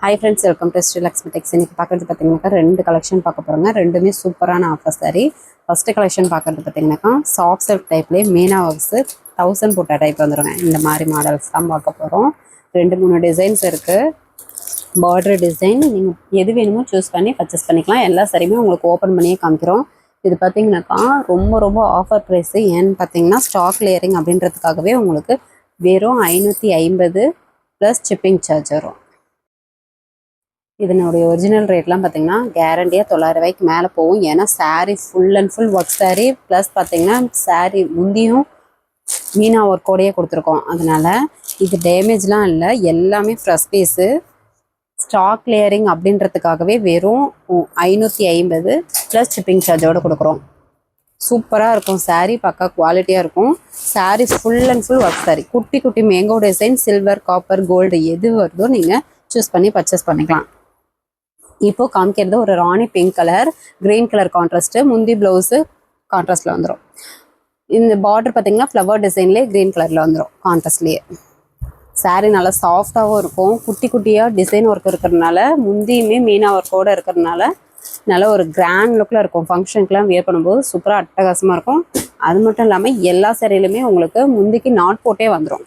Hi friends, welcome to Sri Lakshmi Textiles. இன்னைக்கு பார்க்கிறது பாத்தீங்கன்னா ரெண்டு கலெக்ஷன் பார்க்க போறோங்க. ரெண்டுமே சூப்பரான ஆஃபர் சாரி. ஃபர்ஸ்ட் கலெக்ஷன் பார்க்கிறது பாத்தீங்கன்னா சாஃப்ட் சில்க் டைப்லயே மீனா ஒர்க்ஸ் 1000 போட்ட டைப் வந்துருங்க. இந்த மாதிரி மாடல்ஸ் தான் பார்க்க போறோம். ரெண்டு மூணு டிசைன்ஸ் இருக்கு. பார்டர் டிசைன் நீங்க எது வேணுமோ சூஸ் பண்ணி பர்ச்சேஸ் பண்ணிக்கலாம். எல்லா சாரியுமே உங்களுக்கு ஓபன் பண்ணியே காமிக்கிறோம். இது பாத்தீங்கன்னா ரொம்ப ஆஃபர் பிரைஸ். ஏன்னு பாத்தீங்கன்னா ஸ்டாக் லேயரிங் அப்படின்றதுக்காகவே உங்களுக்கு வெறும் 550 + ஷிப்பிங் சார்ஜ் வரும். இதனுடைய ஒரிஜினல் ரேட்லாம் பார்த்தீங்கன்னா கேரண்டியாக 900 ரூபாய்க்கு மேலே போகும். ஏன்னா sari full and full work sari plus பார்த்தீங்கன்னா சாரீ முந்தியும் மீனா ஒர்க்கோடையே கொடுத்துருக்கோம். அதனால் இது டேமேஜ்லாம் இல்லை, எல்லாமே ஃப்ரெஷ் பீஸு. ஸ்டாக் லேயரிங் அப்படின்றதுக்காகவே வெறும் 550 + ஷிப்பிங் சார்ஜோடு கொடுக்குறோம். சூப்பராக இருக்கும் சாரீ, பக்கா குவாலிட்டியாக இருக்கும். Sari full and full work sari. குட்டி குட்டி mango design, silver, copper, gold எது வருதோ நீங்கள் சூஸ் பண்ணி பர்ச்சேஸ் பண்ணிக்கலாம். இப்போ காமிக்கிறது ஒரு ராணி pink colour, green colour contrast. முந்தி பிளவுஸு கான்ட்ராஸ்ட்ல வந்துடும். இந்த பார்டர் பார்த்தீங்கன்னா ஃப்ளவர் டிசைன்லேயே கிரீன் கலர்ல வந்துடும் கான்ட்ராஸ்ட்லேயே. சாரீ நல்லா சாஃப்டாகவும் இருக்கும். குட்டி குட்டியாக டிசைன் ஒர்க் இருக்கிறதுனால, முந்தியுமே மீனா ஒர்க்கோடு இருக்கிறதுனால நல்ல ஒரு கிராண்ட் லுக்கில் இருக்கும். ஃபங்க்ஷனுக்குலாம் வியர் பண்ணும்போது சூப்பராக அட்டகாசமாக இருக்கும். அது மட்டும் இல்லாமல் எல்லா சாரியிலுமே உங்களுக்கு முந்திக்கு நாட் போட்டே வந்துடும்.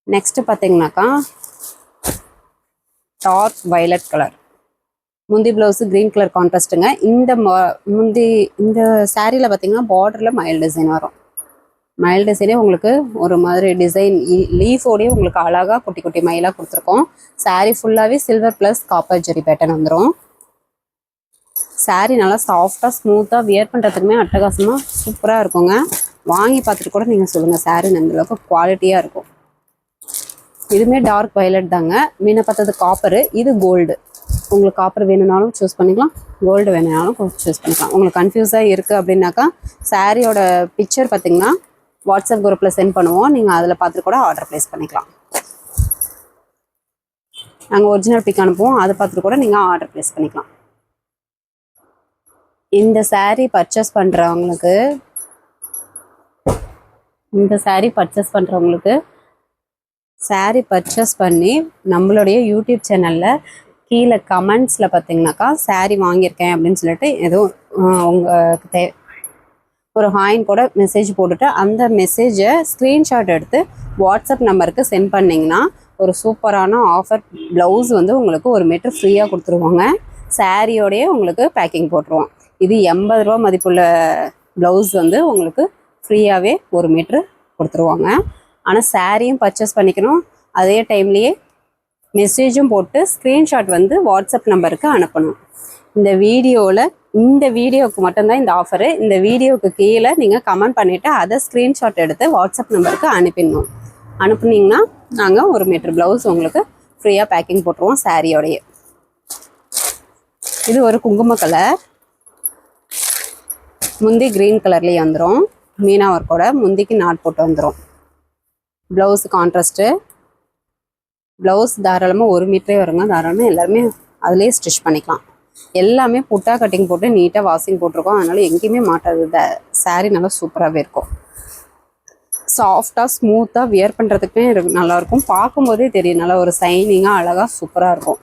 நெக்ஸ்ட் பார்த்தீங்கன்னாக்கா டார்க் வயலட் கலர், முந்தி பிளவுஸு கிரீன் கலர் கான்ட்ராஸ்ட்டுங்க. இந்த சாரியில் பார்த்தீங்கன்னா பார்டரில் மயில் டிசைன் வரும். மயில் டிசைனே உங்களுக்கு ஒரு மாதிரி டிசைன் லீஃபோடையே உங்களுக்கு அழகாக குட்டி குட்டி மயிலாக கொடுத்துருக்கோம். சாரீ ஃபுல்லாகவே சில்வர் ப்ளஸ் காப்பர் ஜெரி பேட்டர்ன் வந்துடும். சாரீ நல்லா சாஃப்டாக ஸ்மூத்தாக வியர் பண்ணுறதுக்குமே அட்டகாசமாக சூப்பராக இருக்குங்க. வாங்கி பார்த்துட்டு கூட நீங்கள் சொல்லுங்கள், சாரீ அந்தளவுக்கு குவாலிட்டியாக இருக்கும். இதுவுமே டார்க் வயலட் தாங்க. மீனை பார்த்தது காப்பரு, இது கோல்டு. உங்களுக்கு காப்பர் வேணும்னாலும் சூஸ் பண்ணிக்கலாம், கோல்டு வேணும்னாலும் சூஸ் பண்ணிக்கலாம். உங்களுக்கு கன்ஃபியூஸாக இருக்குது அப்படின்னாக்கா சாரியோட பிக்சர் பார்த்தீங்கன்னா வாட்ஸ்அப் குரூப்பில் சென்ட் பண்ணுவோம். நீங்கள் அதில் பார்த்துட்டு கூட ஆர்டர் ப்ளேஸ் பண்ணிக்கலாம். நாங்கள் ஒரிஜினல் பிக் அனுப்புவோம், அதை பார்த்துட்டு கூட நீங்கள் ஆர்டர் ப்ளேஸ் பண்ணிக்கலாம். இந்த சாரீ பர்ச்சேஸ் பண்ணுறவங்களுக்கு சாரீ பர்ச்சேஸ் பண்ணி நம்மளுடைய யூடியூப் சேனலில் கீழே கமெண்ட்ஸில் பார்த்தீங்கன்னாக்கா சாரீ வாங்கியிருக்கேன் அப்படின்னு சொல்லிட்டு ஏதோ உங்களுக்கு ஒரு ஹாயின் கூட மெசேஜ் போட்டுட்டு அந்த மெசேஜை ஸ்க்ரீன்ஷாட் எடுத்து வாட்ஸ்அப் நம்பருக்கு சென்ட் பண்ணிங்கன்னா ஒரு சூப்பரான ஆஃபர் ப்ளவுஸ் வந்து உங்களுக்கு 1 மீட்டர் ஃப்ரீயாக கொடுத்துருவாங்க. சாரியோடையே உங்களுக்கு பேக்கிங் போட்டுருவோம். இது 80 ரூபா மதிப்புள்ள ப்ளவுஸ் வந்து உங்களுக்கு ஃப்ரீயாகவே 1 மீட்ரு கொடுத்துருவாங்க. ஆனால் சாரியும் பர்ச்சேஸ் பண்ணிக்கணும், அதே டைம்லேயே மெசேஜும் போட்டு ஸ்க்ரீன்ஷாட் வந்து வாட்ஸ்அப் நம்பருக்கு அனுப்பணும். இந்த வீடியோவுக்கு மட்டும்தான் இந்த ஆஃபரு. இந்த வீடியோவுக்கு கீழே நீங்கள் கமெண்ட் பண்ணிவிட்டு அதை ஸ்க்ரீன்ஷாட் எடுத்து வாட்ஸ்அப் நம்பருக்கு அனுப்புனீங்கன்னா நாங்கள் 1 மீட்டர் ப்ளவுஸ் உங்களுக்கு ஃப்ரீயாக பேக்கிங் போட்டுருவோம் சாரியோடைய. இது ஒரு குங்கும கலர், முந்தி க்ரீன் கலர்லேயே வந்துடும். மீனா ஒர்க்கோட முந்திக்கு நாட் போட்டு வந்துடும். Blouse contrast. ப்ளவுஸ் தாராளமாக 1 மீட்டரே வருங்க. தாராளமாக எல்லாருமே அதிலே ஸ்டிச் பண்ணிக்கலாம். எல்லாமே புட்டா கட்டிங் போட்டு நீட்டாக வாஷிங் போட்டிருக்கோம். அதனால் எங்கேயுமே மாட்டாது. சாரீ நல்லா சூப்பராகவே இருக்கும். சாஃப்டாக ஸ்மூத்தாக வியர் பண்ணுறதுக்குமே நல்லாயிருக்கும். பார்க்கும்போதே தெரியும், நல்லா ஒரு சைனிங்காக அழகாக சூப்பராக இருக்கும்.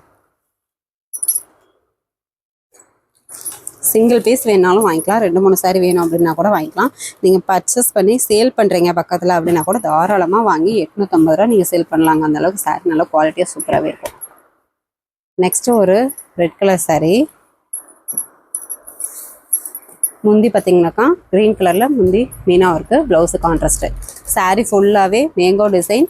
சிங்கிள் பீஸ் வேணாலும் வாங்கிக்கலாம், 2-3 சாரீ வேணும் அப்படின்னா கூட வாங்கிக்கலாம். நீங்கள் பர்ச்சேஸ் பண்ணி சேல் பண்ணுறீங்க பக்கத்தில் அப்படின்னா கூட தாராளமாக வாங்கி 850 ரூபா நீங்கள் சேல் பண்ணலாங்க. அந்தளவுக்கு சாரீ நல்லா குவாலிட்டியாக சூப்பராகவே இருக்கும். நெக்ஸ்ட்டு ஒரு ரெட் கலர் சாரீ. முந்தி பார்த்தீங்கன்னாக்கா க்ரீன் கலரில் முந்தி meena work, blouse contrast. Sari ஃபுல்லாகவே mango design,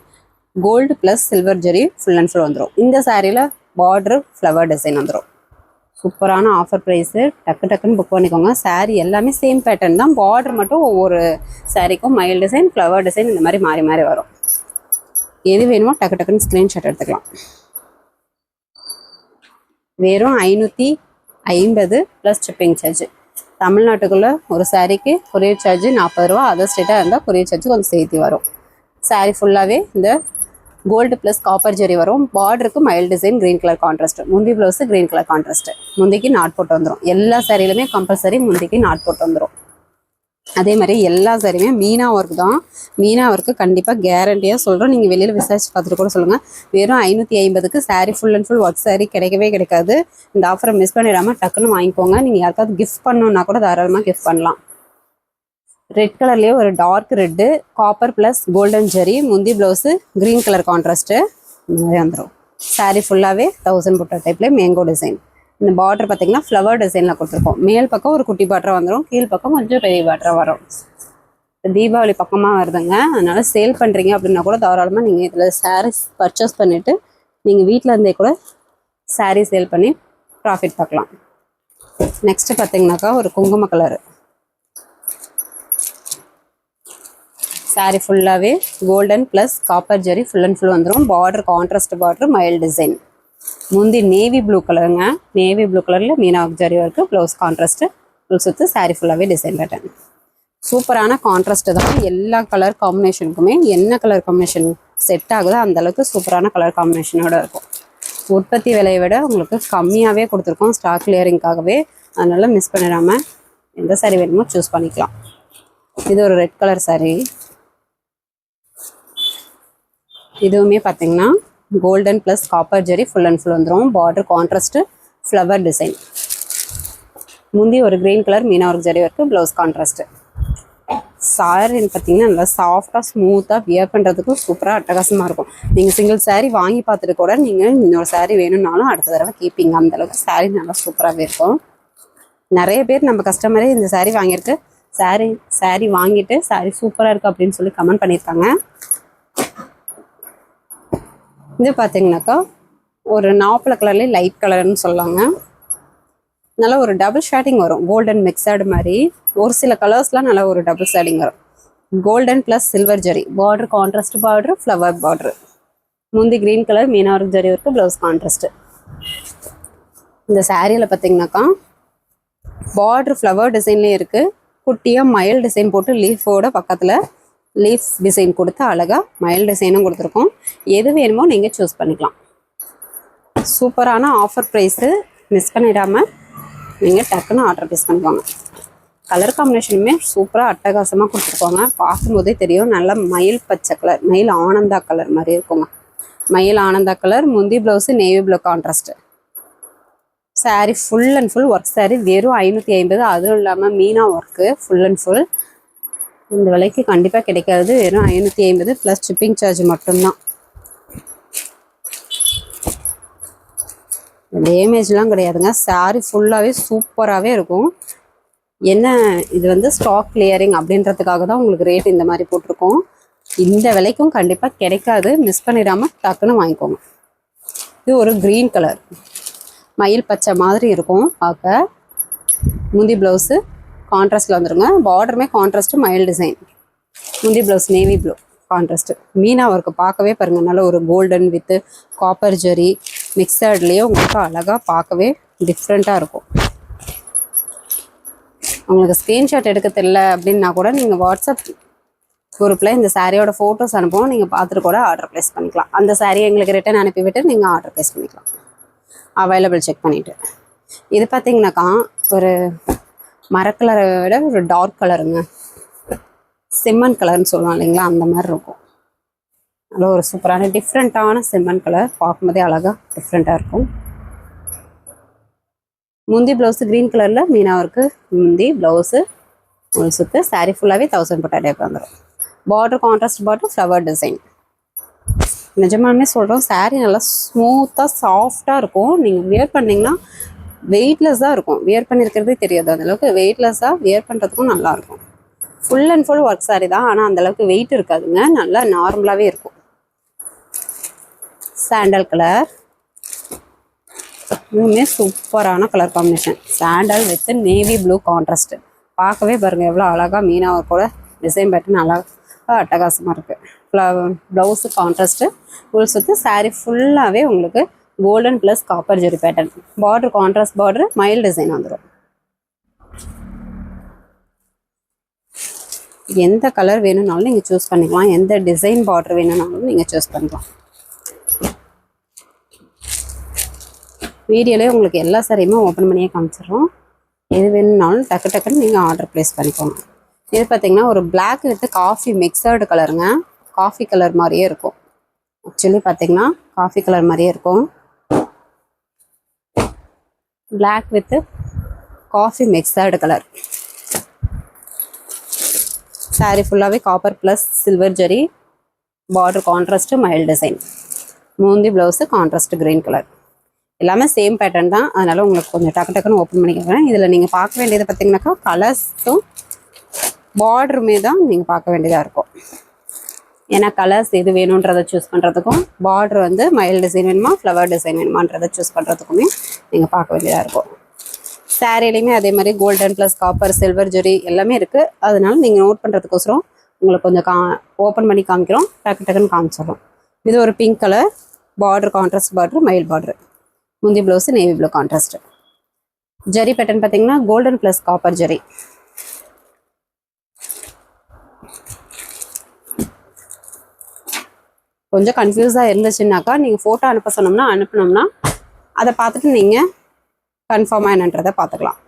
gold plus silver zari full and full வந்துடும். இந்த சாரியில் பார்டரு ஃப்ளவர் டிசைன் வந்துடும். சூப்பரான ஆஃபர் ப்ரைஸு. டக்குன்னு புக் பண்ணிக்கோங்க. சாரீ எல்லாமே சேம் பேட்டர்ன் தான், பார்டர் மட்டும் ஒவ்வொரு சாரீக்கும் மயில் டிசைன், ஃப்ளவர் டிசைன் இந்த மாதிரி மாறி மாறி வரும். எது வேணுமோ டக்குன்னு ஸ்க்ரீன்ஷாட் எடுத்துக்கலாம். வெறும் 550 + ஷிப்பிங் சார்ஜ். தமிழ்நாட்டுக்குள்ளே ஒரு சாரீக்கு கொரியர் சார்ஜ் 40 ரூபா. அதர் ஸ்டேட்டாக இருந்தால் கொரியர் சார்ஜ் கொஞ்சம் சேர்த்து வரும். சாரீ ஃபுல்லாகவே இந்த கோல்டு ப்ளஸ் காப்பர் ஜெரி வரும். பார்டருக்கு மயில் டிசைன், க்ரீன் கலர் கான்ட்ராஸ்ட். முந்தி ப்ளவுஸு க்ரீன் கலர் கான்ட்ராஸ்ட். முந்திக்கு நாட் போட்டு வந்துடும். எல்லா சாரியிலுமே கம்பல்சரி முந்திக்கு நாட் போட்டு வந்துடும். அதே மாதிரி எல்லா சாரியுமே மீனா ஒர்க் தான். மீனா ஒர்க்கு கண்டிப்பாக கேரண்டியாக சொல்கிறோம். நீங்கள் வெளியில் விசாரிச்சு பார்த்துட்டு கூட சொல்லுங்கள். வெறும் 550க்கு sari full and full work sari கிடைக்கவே கிடைக்காது. இந்த ஆஃபரை மிஸ் பண்ணிடாமல் டக்குன்னு வாங்கிக்கோங்க. நீங்கள் யாருக்காவது கிஃப்ட் பண்ணணுன்னா கூட தாராளமாக கிஃப்ட் பண்ணலாம். ரெட் கலர்லேயே ஒரு dark red, copper plus golden zari, முந்தி ப்ளவுஸு க்ரீன் கலர் கான்ட்ராஸ்ட்டு இந்த மாதிரி வந்துடும். சாரீ ஃபுல்லாகவே 1000 புட்டா டைப்பில் மேங்கோ டிசைன். இந்த பார்டர் பார்த்தீங்கன்னா ஃப்ளவர் டிசைனில் கொடுத்துருக்கோம். மேல் பக்கம் ஒரு குட்டி பார்டர் வந்துடும், கீழ் பக்கம் கொஞ்சம் பெரிய பார்டர் வரும். தீபாவளி பக்கமாக வருதுங்க, அதனால் சேல் பண்ணுறீங்க அப்படின்னா கூட தாராளமாக நீங்கள் இதில் சாரீஸ் பர்ச்சேஸ் பண்ணிவிட்டு நீங்கள் வீட்டில் இருந்தே கூட சாரீ சேல் பண்ணி ப்ராஃபிட் பார்க்கலாம். நெக்ஸ்ட்டு பார்த்தீங்கன்னாக்கா ஒரு குங்கும கலரு சாரீ ஃபுல்லாகவே golden plus copper zari full and full வந்துடும். பார்டர் கான்ட்ராஸ்ட் பார்டர், மைல் டிசைன். முந்தி நேவி ப்ளூ கலருங்க, நேவி ப்ளூ கலரில் meena zari work, blouse contrast, full சுற்று சாரீ ஃபுல்லாகவே டிசைன் பேட்டர்ன். சூப்பரான கான்ட்ராஸ்ட்டு தான். எல்லா கலர் காம்பினேஷனுக்குமே என்ன கலர் காம்பினேஷன் செட் ஆகுதோ அந்தளவுக்கு சூப்பரான கலர் காம்பினேஷனோடு இருக்கும். உற்பத்தி விலையை விட உங்களுக்கு கம்மியாகவே கொடுத்துருக்கோம் ஸ்டாக் கிளியரிங்காகவே. அதனால் மிஸ் பண்ணிடாமல் எந்த சாரீ வேணுமோ சூஸ் பண்ணிக்கலாம். இது ஒரு ரெட் கலர் சாரீ. இதுவுமே பார்த்தீங்கன்னா golden plus copper zari full and full வந்துடும். Border contrast flower design. முந்தி ஒரு green colour meena work zari work, blouse contrast. சாரின்னு பார்த்தீங்கன்னா நல்லா சாஃப்டாக ஸ்மூத்தாக வியர் பண்ணுறதுக்கும் சூப்பராக அட்டகாசமாக இருக்கும். நீங்கள் சிங்கிள் சாரீ வாங்கி பார்த்துட்டு கூட நீங்கள் இன்னொரு சாரீ வேணும்னாலும் அடுத்த தடவை கேட்பீங்க. அந்தளவுக்கு சாரீ நல்லா சூப்பராகவே இருக்கும். நிறைய பேர் நம்ம கஸ்டமரே இந்த சாரீ வாங்கியிருக்கு, சாரீ வாங்கிட்டு சாரீ சூப்பராக இருக்குது அப்படின்னு சொல்லி கமெண்ட் பண்ணியிருக்காங்க. இது பார்த்தீங்கன்னாக்கா ஒரு நாப்பல கலர்லேயே லைட் கலர்னு சொல்லாங்க. நல்லா ஒரு டபுள் ஷேடிங் வரும், கோல்டன் மிக்சடு மாதிரி. ஒரு சில கலர்ஸ்லாம் நல்லா ஒரு டபுள் ஷேடிங் வரும். Golden plus silver zari, border contrast border, flower border. முந்தி green colour meena work zari work, blouse contrast. இந்த சாரியில் பார்த்தீங்கன்னாக்கா பார்டர் ஃப்ளவர் டிசைன்லேயே இருக்குது. குட்டியாக மயில் டிசைன் போட்டு லீஃபோட பக்கத்தில் லீஃப் டிசைன் கொடுத்து அழகாக மயில் டிசைனும் கொடுத்துருக்கோம். எது வேணுமோ நீங்கள் சூஸ் பண்ணிக்கலாம். சூப்பரான ஆஃபர் ப்ரைஸு, மிஸ் பண்ணிடாமல் நீங்கள் டக்குன்னு ஆர்டர் ப்ளேஸ் பண்ணிக்கோங்க. கலர் காம்பினேஷனுமே சூப்பராக அட்டகாசமாக கொடுத்துருக்கோங்க. பார்க்கும்போதே தெரியும், நல்ல மயில் பச்சை கலர், மயில் ஆனந்தா கலர் மாதிரி இருக்குங்க. மயில் ஆனந்தா கலர். முந்தி blouse navy blue contrast. Sari full and full work sari, வெறும் 550. அதுவும் இல்லாமல் Meena work full and full. இந்த விலைக்கு கண்டிப்பாக கிடைக்காது. வெறும் 550 ப்ளஸ் ஷிப்பிங் சார்ஜ் மட்டும்தான். டேமேஜ்லாம் கிடையாதுங்க. சாரீ ஃபுல்லாகவே சூப்பராகவே இருக்கும். என்ன இது வந்து ஸ்டாக் கிளியரிங் அப்படின்றதுக்காக தான் உங்களுக்கு ரேட் இந்த மாதிரி போட்டிருக்கோம். இந்த விலைக்கும் கண்டிப்பாக கிடைக்காது, மிஸ் பண்ணிடாமல் டக்குன்னு வாங்கிக்கோங்க. இது ஒரு க்ரீன் கலர் மயில் பச்சை மாதிரி இருக்கும் பார்க்க. முந்தி ப்ளவுஸு கான்ட்ராஸ்டில் வந்துடுங்க. பார்டருமே கான்ட்ராஸ்ட்டு மயில் டிசைன். முந்தி blouse navy blue contrast. Meena work பார்க்கவே பாருங்கள், நல்ல ஒரு கோல்டன் வித்து காப்பர் ஜெரி மிக்சர்ட்லேயே உங்களுக்கு அழகாக பார்க்கவே டிஃப்ரெண்ட்டாக இருக்கும். உங்களுக்கு ஸ்க்ரீன்ஷாட் எடுக்க தெரியல அப்படின்னா கூட நீங்கள் வாட்ஸ்அப் குரூப்பில் இந்த சாரியோட ஃபோட்டோஸ் அனுப்புவோம், நீங்கள் பார்த்துட்டு கூட ஆர்டர் ப்ளேஸ் பண்ணிக்கலாம். அந்த சாரியை எங்களுக்கு ரிட்டன் அனுப்பிவிட்டு நீங்கள் ஆர்டர் ப்ளேஸ் பண்ணிக்கலாம், அவைலபிள் செக் பண்ணிவிட்டு. இது பார்த்தீங்கன்னாக்கா ஒரு மரக்கலரை விட ஒரு டார்க் கலருங்க, செம்மண் கலர்னு சொல்லுவோம் இல்லைங்களா, அந்த மாதிரி இருக்கும். அதில் ஒரு சூப்பரான டிஃப்ரெண்ட்டான செம்மண் கலர், பார்க்கும்போதே அழகாக டிஃப்ரெண்ட்டாக இருக்கும். முந்தி ப்ளவுஸு க்ரீன் கலரில் மீனா ஒர்க்கு, முந்தி ப்ளவுஸு முழு சுற்று. சாரீ ஃபுல்லாகவே 1000 புட்டா டைப் வந்துடும். Border contrast border, flower design. நிஜமானமே சொல்கிறோம், சாரீ நல்லா ஸ்மூத்தாக சாஃப்டாக இருக்கும். நீங்கள் வியர் பண்ணிங்கன்னா வெயிட்லெஸ்ஸாக இருக்கும், வியர் பண்ணியிருக்கிறதே தெரியாது. அந்தளவுக்கு வெயிட்லெஸ்ஸாக வியர் பண்ணுறதுக்கும் நல்லாயிருக்கும். Full and full work sari தான், ஆனால் அந்தளவுக்கு வெயிட் இருக்காதுங்க, நல்லா நார்மலாகவே இருக்கும். சாண்டல் கலர், இதுவுமே சூப்பரான colour combination. Sandal with navy blue contrast. பார்க்கவே பாருங்கள் எவ்வளோ அழகாக மீனா ஒர்க்கோட டிசைன் பேட்டர்ன் அழகாக அட்டகாசமாக இருக்குது. ப்ளவுஸு கான்ட்ராஸ்ட்டு, ஃபுல் சுற்று. சாரீ ஃபுல்லாகவே உங்களுக்கு கோல்டன் ப்ளஸ் காப்பர் ஜெரி பேட்டர்ன். பார்டர் கான்ட்ராஸ்ட் பார்டர், மயில் டிசைன் வந்துடும். எந்த கலர் வேணும்னாலும் நீங்கள் சூஸ் பண்ணிக்கலாம், எந்த டிசைன் பார்டர் வேணும்னாலும் நீங்கள் சூஸ் பண்ணிக்கலாம். வீடியோலேயே உங்களுக்கு எல்லா சாரியுமே ஓப்பன் பண்ணியே காமிச்சிடுறோம். எது வேணும்னாலும் டக்கு டக்குன்னு நீங்கள் ஆர்டர் ப்ளேஸ் பண்ணிக்கோங்க. இது பார்த்தீங்கன்னா ஒரு பிளாக் வித் காஃபி மிக்சர்டு கலருங்க. காஃபி கலர் மாதிரியே இருக்கும். ஆக்சுவலி பார்த்தீங்கன்னா காஃபி கலர் மாதிரியே இருக்கும். Black with coffee mixed colour. Sari ஃபுல்லாகவே copper plus silver zari. Border contrast mild design. மூந்தி ப்ளவுஸு கான்ட்ராஸ்ட் கிரீன் கலர். எல்லாமே சேம் பேட்டர்ன் தான். அதனால் உங்களுக்கு கொஞ்சம் டக்குன்னு ஓப்பன் பண்ணிக்கிறேன். இதில் நீங்கள் பார்க்க வேண்டியது பார்த்தீங்கன்னாக்கா கலர்ஸும் பார்டருமே தான் நீங்கள் பார்க்க வேண்டியதாக இருக்கும். ஏன்னா கலர்ஸ் எது வேணுன்றதை சூஸ் பண்ணுறதுக்கும் பார்டர் வந்து மைல்டு டிசைன் வேணுமா ஃப்ளவர் டிசைன் வேணுமான்றதை சூஸ் பண்ணுறதுக்குமே நீங்கள் பார்க்க வேண்டியதாக இருக்கும். சாரீலையுமே அதே மாதிரி கோல்டன் ப்ளஸ் காப்பர் சில்வர் ஜெரி எல்லாமே இருக்குது. அதனால நீங்கள் நோட் பண்ணுறதுக்கோசரம் உங்களுக்கு கொஞ்சம் ஓப்பன் பண்ணி காமிக்கிறோம். டக்குன்னு காமிச்சிடறோம். இது ஒரு pink colour border contrast border mile border. முந்தி ப்ளவுஸு நேவி ப்ளூ கான்ட்ராஸ்ட். ஜெரி பேட்டர்ன் பார்த்தீங்கன்னா கோல்டன் ப்ளஸ் காப்பர் ஜெரி. கொஞ்சம் கன்ஃபியூஸாக இருந்துச்சுன்னாக்கா நீங்கள் ஃபோட்டோ அனுப்பினோம்னா அதை பார்த்துட்டு நீங்கள் கன்ஃபார்மாக என்னன்றதை பார்த்துக்கலாம்.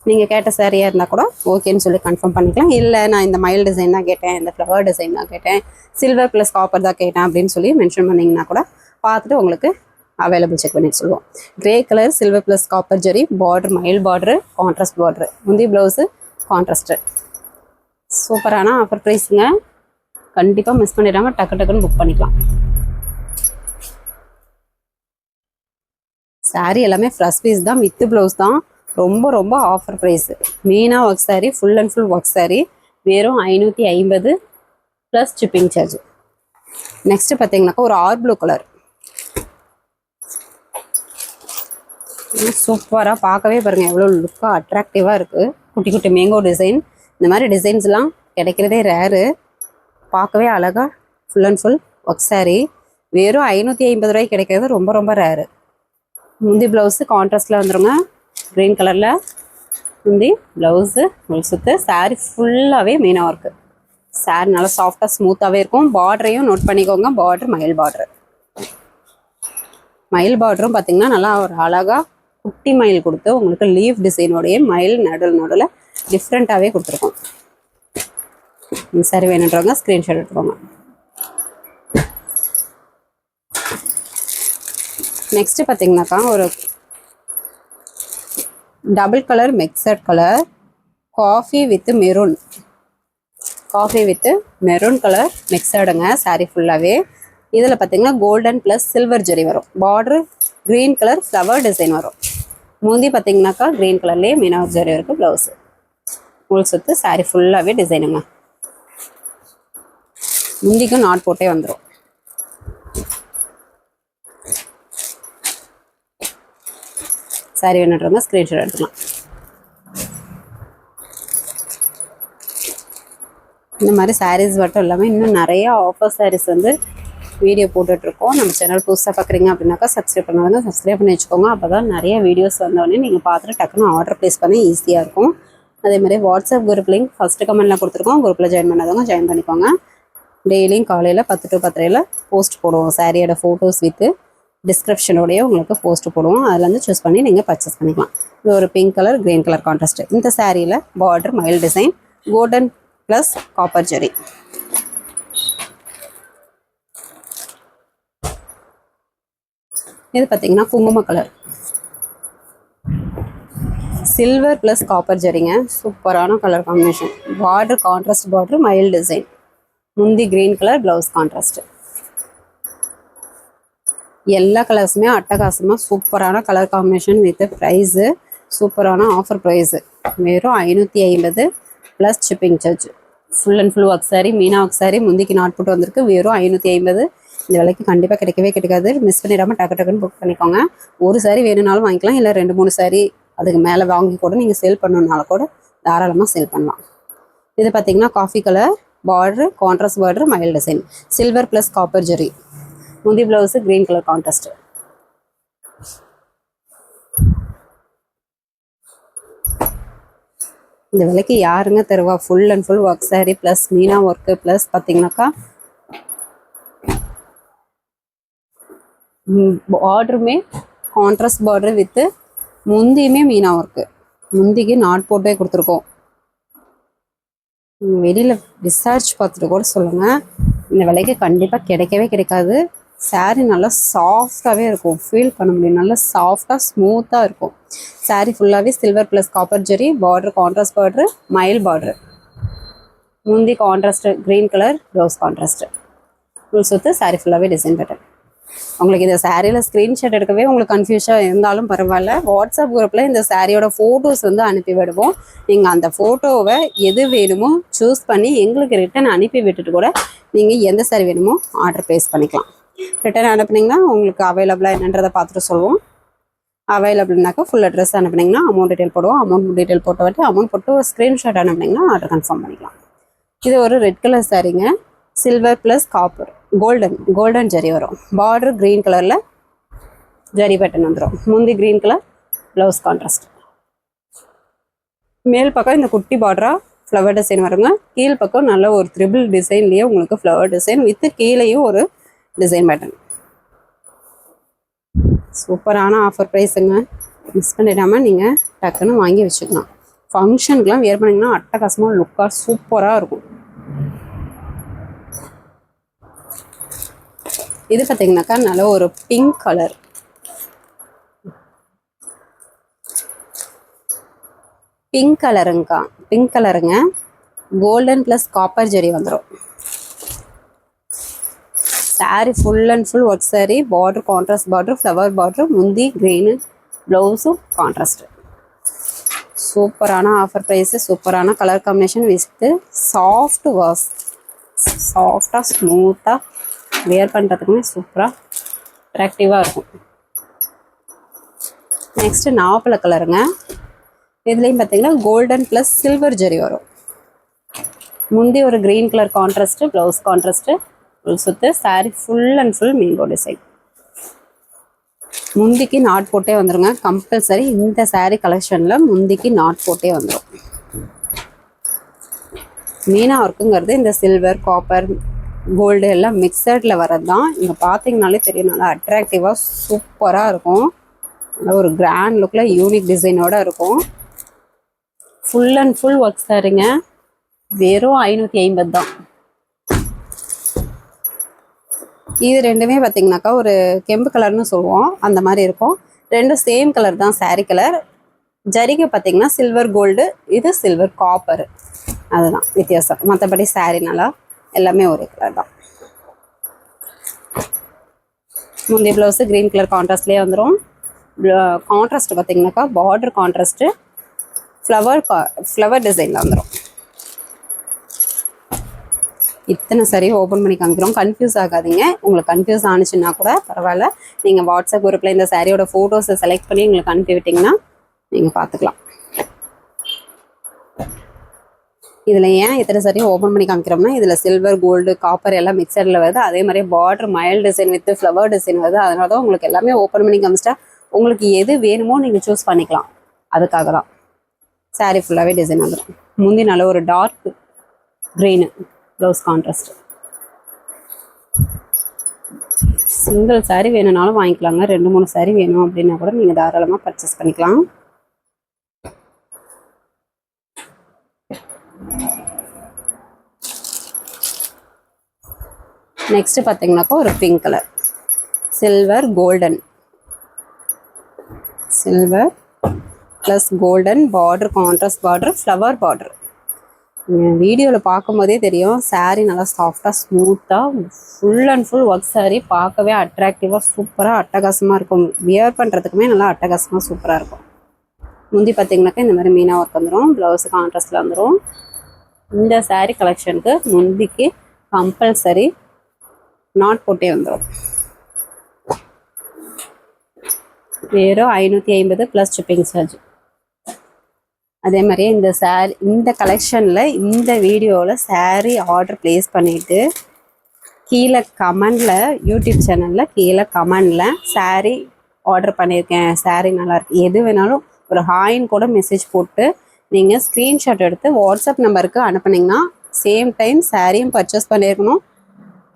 நீங்கள் கேட்ட சாரியாக இருந்தால் கூட ஓகேன்னு சொல்லி கன்ஃபார்ம் பண்ணிக்கலாம். இல்லை நான் இந்த மைல் டிசைன் தான் கேட்டேன், இந்த ஃப்ளவர் டிசைன் தான் கேட்டேன், சில்வர் ப்ளஸ் காப்பர் தான் கேட்டேன் அப்படின்னு சொல்லி மென்ஷன் பண்ணிங்கன்னா கூட பார்த்துட்டு உங்களுக்கு அவைலபிள் செக் பண்ணிட்டு சொல்லுவோம். Grey colour silver plus copper zari border மைல் பார்டரு கான்ட்ராஸ்ட் பார்டரு. முந்தி ப்ளவுஸு கான்ட்ராஸ்ட்டு. சூப்பரான ஆஃபர் ப்ரைஸுங்க. கண்டிப்பாக மிஸ் பண்ணிடாமல் டக்குன்னு புக் பண்ணிக்கலாம். சாரீ எல்லாமே ஃப்ரெஷ் பீஸ் தான், வித் ப்ளவுஸ் தான். ரொம்ப offer price. Meena work sari, full and full work sari. வெறும் 550 ப்ளஸ் ஷிப்பிங் சார்ஜ். நெக்ஸ்ட்டு பார்த்தீங்கன்னாக்கா ஒரு ஆர் ப்ளூ கலர். சூப்பராக பார்க்கவே பாருங்கள் எவ்வளோ லுக்காக அட்ராக்டிவாக இருக்குது. குட்டி மேங்கோ டிசைன். இந்த மாதிரி டிசைன்ஸ்லாம் கிடைக்கிறதே ரேரு. பார்க்கவே அழகாக full and full work sari. வெறும் 550 ரூபாய்க்கு கிடைக்கிறது ரொம்ப ரேரு. முந்தி ப்ளவுஸு கான்ட்ராஸ்டில் வந்துடுங்க. க்ரீன் கலரில் முந்தி ப்ளவுஸு முள் சுற்று. சாரீ ஃபுல்லாகவே மீனா ஒர்க்கு. சாரீ நல்லா சாஃப்டாக ஸ்மூத்தாகவே இருக்கும். பார்டரையும் நோட் பண்ணிக்கோங்க. பார்டர் மயில் பார்டரு. மயில் பார்டரும் பார்த்திங்கன்னா நல்லா ஒரு அழகாக குட்டி மயில் கொடுத்து உங்களுக்கு லீஃப் டிசைனோடைய மயில் நடுவில் டிஃப்ரெண்ட்டாகவே கொடுத்துருக்கோம். சாரி வேணுன்றவங்க ஸ்க்ரீன்ஷாட் எடுத்துக்கோங்க. நெக்ஸ்ட் பார்த்தீங்கன்னாக்கா ஒரு double colour mixed colour coffee with maroon. Coffee with maroon colour மிக்சடுங்க. சாரீ ஃபுல்லாகவே இதில் பார்த்தீங்கன்னா கோல்டன் ப்ளஸ் சில்வர் ஜெரி வரும். Border green colour flower design வரும். முந்தி பார்த்தீங்கன்னாக்கா க்ரீன் கலர்லேயே மீனா ஜெரி இருக்குது. ப்ளவுஸு முள் சுற்று. சாரீ ஃபுல்லாகவே டிசைனுங்க. முந்திக்கும் நாட் போட்டே வந்துடும். சாரி வேணுன்றவங்க ஸ்க்ரீன்ஷாட் எடுத்துக்கலாம். இந்த மாதிரி சாரீஸ் மட்டும் இல்லாமல் இன்னும் நிறைய ஆஃபர் சாரீஸ் வந்து வீடியோ போட்டுட்ருக்கோம். நம்ம சேனல் புதுசாக பார்க்குறீங்க அப்படின்னாக்கா சப்ஸ்கிரைப் பண்ணுவாங்க. சப்ஸ்கிரைப் பண்ணி வச்சுக்கோங்க. அப்போ தான் நிறைய வீடியோஸ் வந்தோடனே நீங்கள் பார்த்துட்டு டக்குன்னு ஆர்டர் ப்ளேஸ் பண்ணி ஈஸியாக இருக்கும். அதே மாதிரி வாட்ஸ்அப் குரூப் லிங்க் ஃபஸ்ட்டு கமெண்ட்டில் கொடுத்துருக்கோம். குரூப்பில் ஜாயின் பண்ணாதவங்க ஜாயின் பண்ணிக்கோங்க. டெய்லியும் காலையில் 10 to 10:30 போஸ்ட் போடுவோம். சாரியோட ஃபோட்டோஸ் வித்து டிஸ்கிரிப்ஷனோடய உங்களுக்கு போஸ்ட் போடுவோம். அதில் சூஸ் பண்ணி நீங்கள் பர்ச்சேஸ் பண்ணிக்கலாம். இது ஒரு pink colour green colour contrast. இந்த சாரியில் பார்டர் மைல் design golden plus copper zari. இது பார்த்தீங்கன்னா குங்கும கலர் சில்வர் ப்ளஸ் காப்பர் ஜெரிங்க. சூப்பரான colour combination. Border contrast border மைல் டிசைன். முந்தி க்ரீன் கலர் ப்ளவுஸ் கான்ட்ராஸ்ட். எல்லா கலர்ஸுமே அட்டகாசமாக சூப்பரான கலர் காம்பினேஷன் வித் ப்ரைஸு. சூப்பரான ஆஃபர் ப்ரைஸு. வெறும் 550 plus shipping charge. Full and full work sari meena work sari. முந்திக்கு நாட் போட்டு வந்திருக்கு. வெறும் 550. இந்த விலைக்கு கண்டிப்பாக கிடைக்காது. மிஸ் பண்ணிடாமல் டக்குன்னு புக் பண்ணிக்கோங்க. ஒரு சாரி வேணும்னாலும் வாங்கிக்கலாம். இல்லை 2-3 சாரி அதுக்கு மேலே வாங்கி கூட நீங்கள் சேல் பண்ணணுன்னால கூட தாராளமாக சேல் பண்ணலாம். இது பார்த்தீங்கன்னா coffee colour border contrast border மைல் design. Silver plus copper zari. முந்தி ப்ளவுஸு க்ரீன் கலர் கான்ட்ராஸ்ட். இந்த விலைக்கு யாருங்க தருவா? Full and full work sari plus meena work plus பார்த்தீங்கன்னாக்கா பார்டருமே கான்ட்ராஸ்ட் பார்டர் வித்து முந்தியுமே மீனா ஒர்க்கு. முந்திக்கு நாட் போட்டே கொடுத்துருக்கோம். வெளியில் விசாரிச்சு பார்த்துட்டு கூட சொல்லுங்கள். இந்த விலைக்கு கண்டிப்பாக கிடைக்கவே கிடைக்காது. சாரீ நல்லா சாஃப்டாகவே இருக்கும், ஃபீல் பண்ண முடியும். நல்லா சாஃப்டாக ஸ்மூத்தாக இருக்கும். சாரீ ஃபுல்லாகவே silver plus copper zari, border contrast border, மயில் பார்டரு, முந்தி contrast green colour, blouse contrast, full சுற்று. சாரீ ஃபுல்லாகவே டிசைன் பேட்டர்ன். உங்களுக்கு இந்த சாரியில் ஸ்க்ரீன்ஷாட் எடுக்கவே உங்களுக்கு கன்ஃபியூஷனாக இருந்தாலும் பரவாயில்ல, வாட்ஸ்அப் குரூப்பில் இந்த சாரியோட ஃபோட்டோஸ் வந்து அனுப்பி விடுவோம். நீங்கள் அந்த ஃபோட்டோவை எது வேணுமோ சூஸ் பண்ணி எங்களுக்கு ரிட்டன் அனுப்பி விட்டுட்டு கூட நீங்கள் எந்த சாரி வேணுமோ ஆர்டர் ப்ளேஸ் பண்ணிக்கலாம். ரிட்டன் அனுப்புனீங்கன்னா உங்களுக்கு அவைலபிளாக என்னன்றதை பார்த்துட்டு சொல்லுவோம். அவைலபிள்னாக்கா ஃபுல் அட்ரஸ் அனுப்புனீங்கன்னா அமௌண்ட் டீட்டெயில் போடுவோம். அமௌண்ட் டீட்டெயில் போட்ட வாட்டி அமௌண்ட் போட்டு ஒரு ஸ்க்ரீன்ஷாட் அனுப்புனீங்கன்னா ஆர்டர் கன்ஃபார்ம் பண்ணிக்கலாம். இது ஒரு ரெட் கலர் சாரிங்க, silver plus copper golden zari வரும். பார்டர் க்ரீன் கலரில் ஜரி பேட்டர்ன் வந்துடும். முந்தி க்ரீன் கலர், ப்ளவுஸ் கான்ட்ராஸ்ட். மேல் பக்கம் இந்த குட்டி பார்டராக ஃப்ளவர் டிசைன் வருங்க. கீழ் பக்கம் நல்ல ஒரு த்ரிபிள் டிசைன்லேயே உங்களுக்கு ஃப்ளவர் டிசைன் வித் கீழேயும் ஒரு டிசைன் பேட்டர்ன். சூப்பரான ஆஃபர் ப்ரைஸுங்க, மிஸ் பண்ணிடாமல் நீங்கள் டக்குன்னு வாங்கி வச்சுக்கலாம். ஃபங்க்ஷனுக்குலாம் வேர் பண்ணிங்கன்னா அட்டகாசமாக லுக்காக சூப்பராக இருக்கும். இது பார்த்தீங்கன்னாக்கா நல்ல ஒரு பிங்க் கலர், பிங்க் கலருங்க, கோல்டன் ப்ளஸ் காப்பர் ஜெரி வந்துடும். Sorry full and full work sorry, border contrast border, flower border, முந்தி க்ரீனு, ப்ளவுஸும் கான்ட்ராஸ்ட்டு. சூப்பரான ஆஃபர் ப்ரைஸு, சூப்பரான colour combination with soft wash, சாஃப்டாக ஸ்மூத்தாக வேர் பண்ணுறதுக்குமே சூப்பராக அட்ராக்டிவாக இருக்கும். நெக்ஸ்ட்டு நாவப்பழ கலருங்க. இதுலேயும் பார்த்தீங்கன்னா கோல்டன் ப்ளஸ் சில்வர் ஜெரி வரும். முந்தி ஒரு green colour contrast, blouse contrast, full சுற்று. Sari full and full mango design. முந்திக்கு நாட் போட்டே வந்துடுங்க கம்பல்சரி. இந்த சாரீ கலெக்ஷனில் முந்திக்கு நாட் போட்டே வந்துடும். மீனா ஒர்க்குங்கிறது இந்த சில்வர், காப்பர், கோல்டு எல்லாம் மிக்சடில் வரது தான். இங்கே பார்த்தீங்கனாலே தெரியும், நல்லா அட்ராக்டிவாக சூப்பராக இருக்கும். நல்லா ஒரு கிராண்ட் லுக்கில் யூனிக் டிசைனோடு இருக்கும். ஃபுல் அண்ட் ஃபுல் ஒர்க் சாரிங்க, வெறும் 550 தான். இது ரெண்டுமே பார்த்தீங்கன்னாக்கா ஒரு கெம்பு கலர்னு சொல்லுவோம், அந்த மாதிரி இருக்கும். ரெண்டும் சேம் கலர் தான் சாரீ கலர். ஜரிகை பார்த்தீங்கன்னா சில்வர் கோல்டு, இது சில்வர் காப்பர், அதுதான் வித்தியாசம். மற்றபடி சாரீ நல்லா எல்லாமே ஒரே கலர் தான். முந்தைய ப்ளவுஸு க்ரீன் கலர் கான்ட்ராஸ்ட்லேயே வந்துடும். கான்ட்ராஸ்ட் பார்த்தீங்கன்னாக்கா பார்டர் கான்ட்ராஸ்ட்டு ஃப்ளவர் டிசைனில் வந்துடும். இத்தனை சரி ஓப்பன் பண்ணி காமிக்கிறோம், கன்ஃபியூஸ் ஆகாதீங்க. உங்களுக்கு கன்ஃபியூஸ் ஆனிச்சுன்னா கூட பரவாயில்ல, நீங்கள் வாட்ஸ்அப் குரூப்பில் இந்த சாரியோட ஃபோட்டோஸை செலக்ட் பண்ணி உங்களுக்கு அனுப்பி விட்டிங்கன்னா நீங்கள் பார்த்துக்கலாம். இதில் ஏன் இத்தனை சரியும் ஓப்பன் பண்ணி காமிக்கிறோம்னா, இதில் சில்வர், கோல்டு, காப்பர் எல்லாம் மிக்சரில் வருது. அதே மாதிரி பார்டர் மயில் டிசைன் வித் ஃப்ளவர் டிசைன் வருது. அதனால தான் உங்களுக்கு எல்லாமே ஓப்பன் பண்ணி காமிச்சிட்டா உங்களுக்கு எது வேணுமோ நீங்கள் சூஸ் பண்ணிக்கலாம். அதுக்காக தான் சாரீ ஃபுல்லாகவே டிசைன் வந்துடும். முந்தி நல்ல ஒரு dark green, blouse contrast. Single sari வேணும்னாலும் வாங்கிக்கலாங்க. 2-3 சாரீ வேணும் அப்படின்னா கூட நீங்கள் தாராளமாக பர்ச்சேஸ் பண்ணிக்கலாம். நெக்ஸ்ட் பார்த்தீங்கன்னாக்கா ஒரு pink colour, silver golden, silver plus golden, border contrast border, flower border. வீடியோவில் பார்க்கும்போதே தெரியும் சாரீ நல்லா சாஃப்டாக ஸ்மூத்தாக full and full work sari. பார்க்கவே அட்ராக்டிவாக சூப்பராக அட்டகாசமாக இருக்கும். வியர் பண்ணுறதுக்குமே நல்லா அட்டகாசமாக சூப்பராக இருக்கும். முந்தி பார்த்தீங்கன்னாக்கா இந்த மாதிரி மீனா ஒர்க் வந்துடும், ப்ளவுஸு கான்ட்ராஸ்டில் வந்துடும். இந்த சாரீ கலெக்ஷனுக்கு முந்திக்கு கம்பல்சரி நாட் போட்டே வந்துடும். வெறும் 550 ப்ளஸ் ஷிப்பிங் சார்ஜ். அதே மாதிரியே இந்த கலெக்ஷனில் இந்த வீடியோவில் சாரீ ஆர்டர் ப்ளேஸ் பண்ணிவிட்டு கீழே கமெண்டில், யூடியூப் சேனலில் கீழே கமெண்டில் சாரீ ஆர்டர் பண்ணியிருக்கேன், சாரீ நல்லாயிருக்கு, எது வேணாலும் ஒரு ஹாய்ன்னு கூட மெசேஜ் போட்டு நீங்கள் ஸ்க்ரீன்ஷாட் எடுத்து வாட்ஸ்அப் நம்பருக்கு அனுப்புனீங்கன்னா சேம் டைம் சாரியும் பர்ச்சேஸ் பண்ணியிருக்கணும்.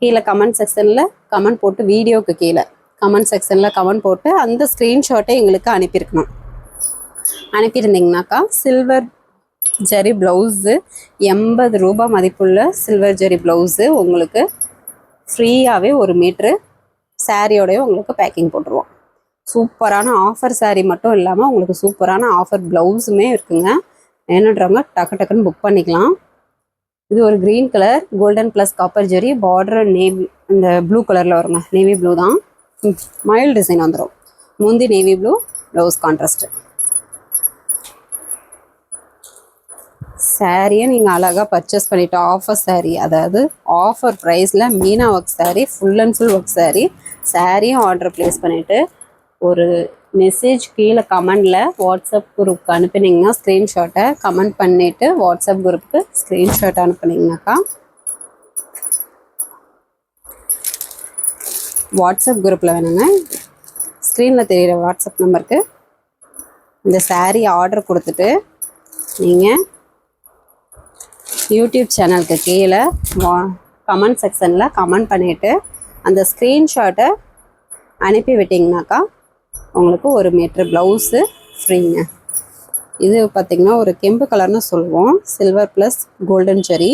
கீழே கமெண்ட் செக்ஷனில் கமெண்ட் போட்டு, வீடியோவுக்கு கீழே கமெண்ட் செக்ஷனில் கமெண்ட் போட்டு அந்த ஸ்க்ரீன்ஷாட்டை எங்களுக்கு அனுப்பியிருக்கணும். அனுப்பியிருந்தீங்கனாக்கா சில்வர் ஜரி ப்ளவுஸு 80 ரூபாய் மதிப்புள்ள சில்வர் ஜரி ப்ளவுஸு உங்களுக்கு ஃப்ரீயாகவே 1 மீட்ரு சாரியோடய உங்களுக்கு பேக்கிங் போட்டுருவோம். சூப்பரான ஆஃபர் சாரீ மட்டும் இல்லாமல் உங்களுக்கு சூப்பரான ஆஃபர் ப்ளவுஸுமே இருக்குங்க. வேணுன்றவங்க டக்கு டக்குன்னு புக் பண்ணிக்கலாம். இது ஒரு green colour golden plus copper zari border navy இந்த ப்ளூ கலரில் வருங்க. நேவி ப்ளூ தான், மைல்டு டிசைன் வந்துடும். முந்தி நேவி ப்ளூ, ப்ளவுஸ் கான்ட்ராஸ்ட்டு. சாரியை நீங்கள் அழகாக பர்ச்சேஸ் பண்ணிவிட்டு ஆஃபர் சாரீ, அதாவது ஆஃபர் ப்ரைஸில் Meena work sari, full and full work sari, சாரியும் ஆர்டர் ப்ளேஸ் பண்ணிவிட்டு ஒரு மெசேஜ் கீழே கமெண்டில் வாட்ஸ்அப் குரூப்புக்கு அனுப்புனீங்கன்னா ஸ்க்ரீன்ஷாட்டை கமெண்ட் பண்ணிவிட்டு வாட்ஸ்அப் குரூப்புக்கு ஸ்க்ரீன்ஷாட் அனுப்புனீங்கனாக்கா வாட்ஸ்அப் குரூப்பில் வேணுங்க ஸ்க்ரீனில் தெரிகிற வாட்ஸ்அப் நம்பருக்கு இந்த சாரீ ஆர்டர் கொடுத்துட்டு நீங்கள் யூடியூப் சேனலுக்கு கீழே கமெண்ட் செக்ஷனில் கமெண்ட் பண்ணிவிட்டு அந்த ஸ்க்ரீன்ஷாட்டை அனுப்பி விட்டிங்கனாக்கா உங்களுக்கு 1 மீட்ரு ப்ளவுஸு ஃப்ரீங்க. இது பார்த்திங்கன்னா ஒரு கெம்பு கலர்னு சொல்லுவோம். சில்வர் ப்ளஸ் கோல்டன் ஜெரி,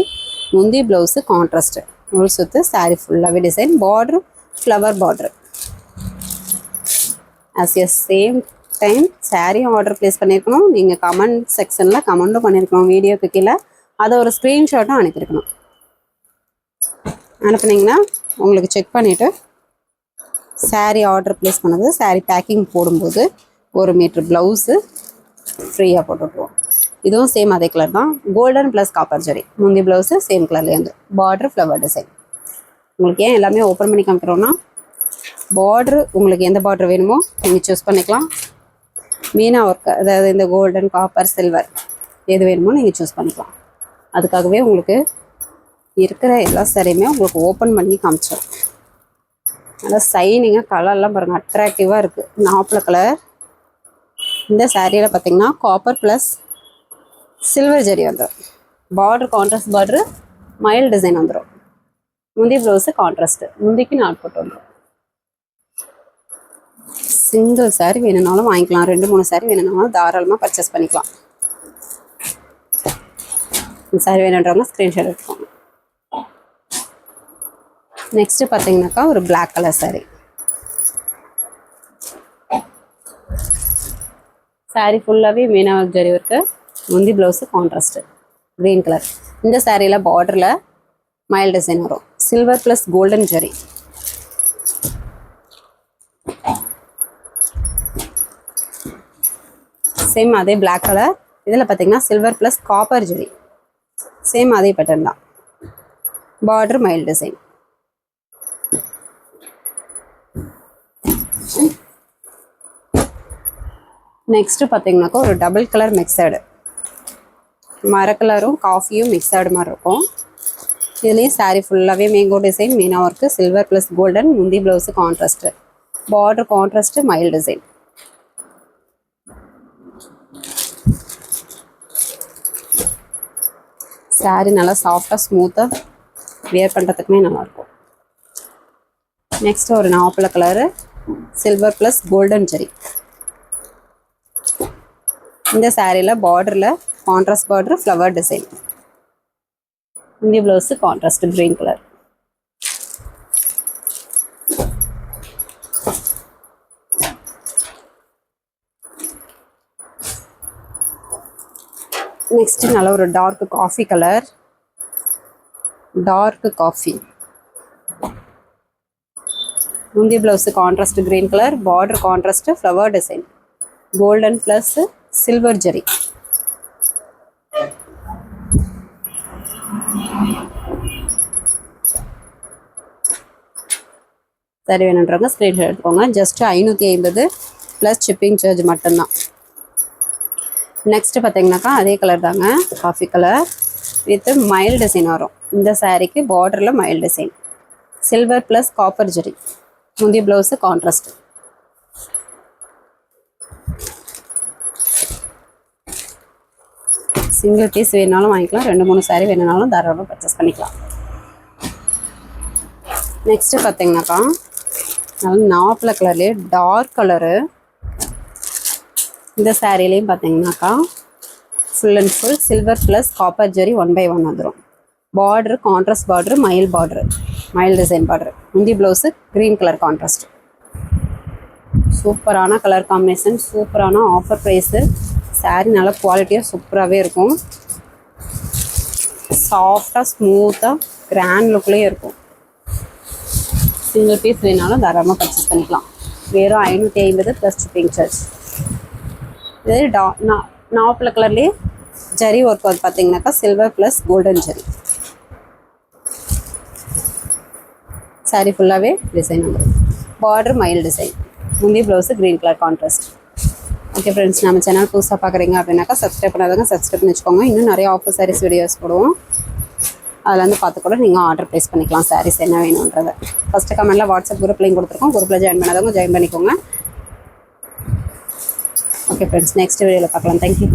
முந்தி ப்ளவுஸு கான்ட்ராஸ்ட்டு, நூல் சுற்று, சாரீ ஃபுல்லாகவே design, border flower border. As a same time சாரியும் ஆர்டர் ப்ளேஸ் பண்ணியிருக்கணும். நீங்கள் கமெண்ட் செக்ஷனில் கமெண்ட்டும் பண்ணியிருக்கணும் வீடியோக்கு கீழே. அதை ஒரு ஸ்க்ரீன்ஷாட்டும் அனுப்பியிருக்கணும். அனுப்புனீங்கன்னா உங்களுக்கு செக் பண்ணிவிட்டு சாரீ ஆர்டர் ப்ளேஸ் பண்ணது சாரீ பேக்கிங் போடும்போது 1 மீட்ரு ப்ளவுஸு ஃப்ரீயாக போட்டுவிட்ருவோம். இதுவும் சேம் அதே கலர் தான், கோல்டன் ப்ளஸ் காப்பர் ஜெரி. முந்தி ப்ளவுஸு சேம் கலர்லேயே வந்து பார்டர் ஃப்ளவர் டிசைன். உங்களுக்கு ஏன் எல்லாமே ஓப்பன் பண்ணி காமிக்கிறோன்னா பார்ட்ரு உங்களுக்கு எந்த பார்ட்ரு வேணுமோ நீங்கள் சூஸ் பண்ணிக்கலாம். மீனா ஒர்க், அதாவது இந்த கோல்டன் காப்பர் சில்வர் எது வேணுமோ நீங்கள் சூஸ் பண்ணிக்கலாம். அதுக்காகவே உங்களுக்கு இருக்கிற எல்லா சாரியுமே உங்களுக்கு ஓப்பன் பண்ணி காமிச்சோம். நல்லா சைனிங்காக கலர்லாம் பாருங்கள் அட்ராக்டிவாக இருக்குது. நாப்பில் கலர். இந்த சாரியில் பார்த்திங்கன்னா காப்பர் ப்ளஸ் சில்வர் ஜெரி வந்துடும். Border contrast border, mile design வந்துடும். முந்தி ப்ளவுஸு கான்ட்ராஸ்ட்டு, முந்திக்கு நாட் போட்டு வந்துடும். சிங்கிள் சாரி வேணும்னாலும் வாங்கிக்கலாம், 2-3 சாரி வேணும்னாலும் தாராளமாக பர்ச்சேஸ் பண்ணிக்கலாம். இந்த சாரி வேணுன்றவங்க ஸ்க்ரீன்ஷாட் எடுத்துக்கோங்க. நெக்ஸ்ட்டு பார்த்தீங்கன்னாக்கா ஒரு பிளாக் கலர் சாரீ. சாரீ ஃபுல்லாகவே மீனா ஒர்க் ஜரி ஒர்க்கு, முந்தி ப்ளவுஸு கான்ட்ராஸ்ட்டு க்ரீன் கலர். இந்த சாரியில் பார்டரில் மைல் டிசைன் வரும், silver plus golden zari. Same அதே பிளாக் கலர். இதில் பார்த்தீங்கன்னா silver plus copper zari, same அதே பேட்டர்ன் தான். பார்டர் மைல் டிசைன். நெக்ஸ்ட்டு பார்த்தீங்கன்னாக்கா ஒரு டபுள் கலர் மிக்சடு, மர கலரும் காஃபியும் மிக்சடு மாதிரி இருக்கும். இதுலேயும் சாரீ ஃபுல்லாகவே mango design, meena work, silver plus golden, முந்தி ப்ளவுஸு கான்ட்ராஸ்ட்டு, பார்டர் கான்ட்ராஸ்ட்டு, மைல் டிசைன். சாரீ நல்லா சாஃப்டாக ஸ்மூத்தாக வியர் பண்ணுறதுக்குமே நல்லாயிருக்கும். நெக்ஸ்ட்டு ஒரு நாப்பில் colour, silver plus golden zari. இந்த சாரியில் பார்டரில் கான்ட்ராஸ்ட் பார்டர் ஃப்ளவர் டிசைன், இந்த blouse contrast green colour. Next நல்ல ஒரு dark coffee colour, dark coffee. முந்தி blouse contrast green colour, border contrast flower design, golden plus silver zari. சரி வேணுன்றவங்க ஸ்க்ரீன்ஷாட் எடுத்துக்கோங்க. ஜஸ்ட் 550 ப்ளஸ் ஷிப்பிங் சார்ஜ் மட்டும்தான். நெக்ஸ்ட்டு பார்த்தீங்கன்னாக்கா அதே கலர் தாங்க, காஃபி கலர் வித் மைல் டிசைன் வரும். இந்த சாரீக்கு பார்டரில் மைல் design, silver plus copper zari, முந்தி ப்ளவுஸு கான்ட்ராஸ்ட். சிங்கிள் பீஸ் வேணாலும் வாங்கிக்கலாம், 2-3 சாரீ வேணுனாலும் தாராளமாக பர்ச்சேஸ் பண்ணிக்கலாம். நெக்ஸ்ட்டு பார்த்தீங்கன்னாக்கா நல்ல நாப்பில் கலர்லேயே டார்க் கலரு. இந்த சாரீலையும் பார்த்தீங்கன்னாக்கா full and full silver plus copper zari 1/1 வந்துடும். பார்டரு கான்ட்ராஸ்ட் பார்டரு, மயில் டிசைன் பார்டரு. முந்தி ப்ளவுஸு க்ரீன் கலர் கான்ட்ராஸ்ட். சூப்பரான கலர் காம்பினேஷன், சூப்பரான ஆஃபர் ப்ரைஸு. சாரீ நல்லா குவாலிட்டியாக சூப்பராகவே இருக்கும். சாஃப்டாக ஸ்மூத்தாக கிராண்ட் லுக்லேயே இருக்கும். சிங்கிள் பீஸ் வேணாலும் தாராளமாக பர்ச்சேஸ் பண்ணிக்கலாம். வெறும் 550 ப்ளஸ் ஷிப்பிங் சார்ஜ். இது நாப்பில் கலர்லேயே ஜரி ஒர்க் வந்து பார்த்தீங்கன்னாக்கா silver plus golden zari. Sari ஃபுல்லாகவே டிசைன் வந்துடும். பார்டர் மயில் டிசைன், முந்தி blouse green colour contrast. Okay friends, நம்ம சேனல் புதுசாக பார்க்குறீங்க அப்படின்னாக்கா சப்ஸ்கிரைப் பண்ணாதவங்க சப்ஸ்கிரைப் பண்ணி வச்சுக்கோங்க. இன்னும் நிறைய ஆஃபர் சாரீஸ் வீடியோஸ் போடுவோம். அதில் வந்து பார்த்து கூட நீங்கள் ஆர்டர் ப்ளேஸ் பண்ணிக்கலாம். சாரீஸ் என்ன வேணுன்றதை ஃபஸ்ட்டு கமெண்ட்டில் வாட்ஸ்அப் குரூப் லிங்க் கொடுத்துருக்கோம். குரூப்பில் ஜாயின் பண்ணாதவங்க ஜாயின் பண்ணிக்கோங்க. ஓகே ஃப்ரெண்ட்ஸ், நெக்ஸ்ட் வீடியோவில் பார்க்கலாம். தேங்க்யூ.